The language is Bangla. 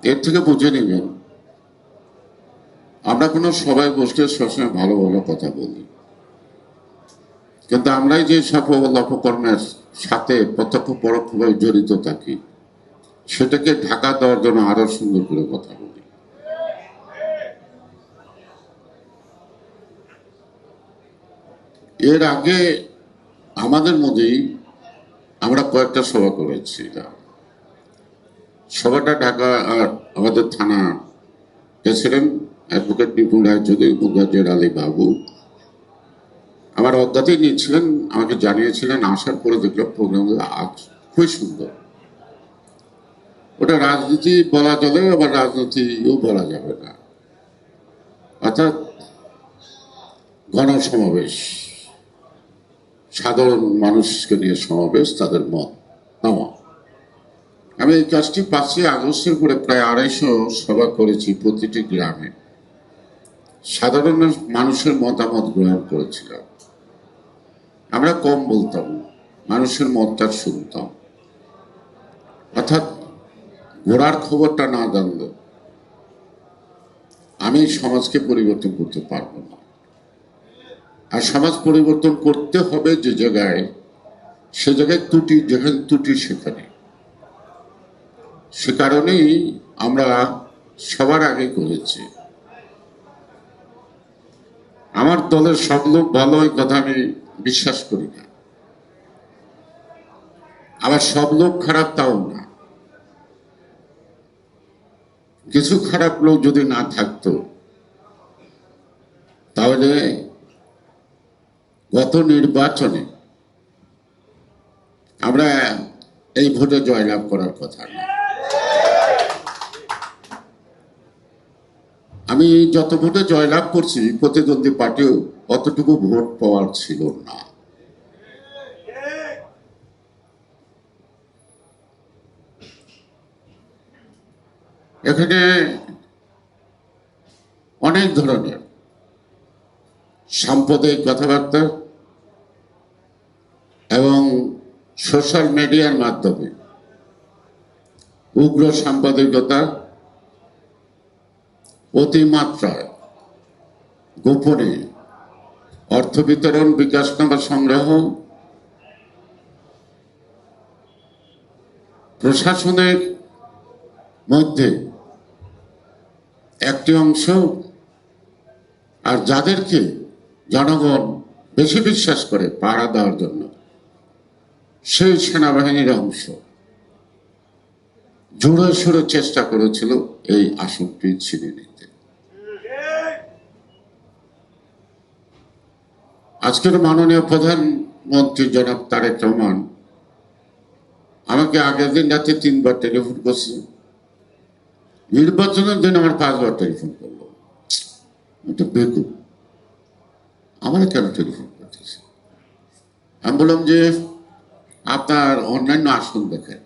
এর থেকে বুঝে নেবেন আমরা কোনো সবাই বসলে সবসময় ভালো ভালো কথা বলি, কিন্তু আমরাই যে সকল অপকর্মের সাথে প্রত্যক্ষ পরোক্ষভাবে জড়িত থাকি সেটাকে ঢাকা দেওয়ার জন্য আরো সুন্দর করে কথা বলি। এর আগে আমাদের মধ্যেই আমরা কয়েকটা সভা করেছিলাম। সভাটা ঢাকা আমাদের থানা প্রেসিডেন্ট অ্যাডভোকেট নিপুণ রায়চৌধুরী, মুজাজ্জের আলী বাবু আমার অজ্ঞাতেই নিয়েছিলেন, আমাকে জানিয়েছিলেন। আসার পরে দেখলাম প্রোগ্রামগুলো খুবই সুন্দর। ওটা রাজনীতি বলা চলে, আবার রাজনীতিও বলা যাবে না, অর্থাৎ গণসমাবেশ, সাধারণ মানুষকে নিয়ে সমাবেশ, তাদের মত নেওয়া। আমি এই কাজটি 5ই আগস্টের পরে প্রায় 250 সভা করেছি প্রতিটি গ্রামে। সাধারণ মানুষের মতামত গ্রহণ করেছিলাম। আমরা কম বলতাম, মানুষের মতটা শুনতাম। অর্থাৎ ঘোড়ার খবরটা না জানলে আমি সমাজকে পরিবর্তন করতে পারবো না। আর সমাজ পরিবর্তন করতে হবে যে জায়গায়, সে জায়গায় ত্রুটি, যেখানে ত্রুটি সেখানে। সে কারণেই আমরা সবার আগে করেছি। আমার দলের সব লোক ভালো, এই কথা আমি বিশ্বাস করি না। আবার সব লোক খারাপ তাও না। কিছু খারাপ লোক যদি না থাকতো তাহলে গত নির্বাচনে আমরা এই ভোটে জয়লাভ করার কথা না। আমি যত ভোটে জয়লাভ করছি, প্রতিদ্বন্দ্বী পার্টিও অতটুকু ভোট পাওয়ার ছিল না। এখানে অনেক ধরনের সাম্প্রদায়িক কথাবার্তা এবং সোশ্যাল মিডিয়ার মাধ্যমে উগ্র সাংবাদিকতা, অতিমাত্রায় গোপনে অর্থ বিতরণ, বিকাশ নাম্বার সংগ্রহ, প্রশাসনের মধ্যে একটি অংশ আর যাদেরকে জনগণ বেশি বিশ্বাস করে পাহারা দেওয়ার জন্য, সেই সেনাবাহিনীর অংশ জোরে সোরে চেষ্টা করেছিল এই আসনটি ছিনিয়ে নিতে। আজকের মাননীয় প্রধানমন্ত্রী জনাব তারেক রহমান আমাকে আগের দিন রাতে 3বার টেলিফোন করছে, নির্বাচনের দিন আমার 5বার টেলিফোন করলো। এটা বেকুব, আমার কেন টেলিফোন করতেছে? আমি বললাম যে আপনার অন্যান্য আসন দেখেন,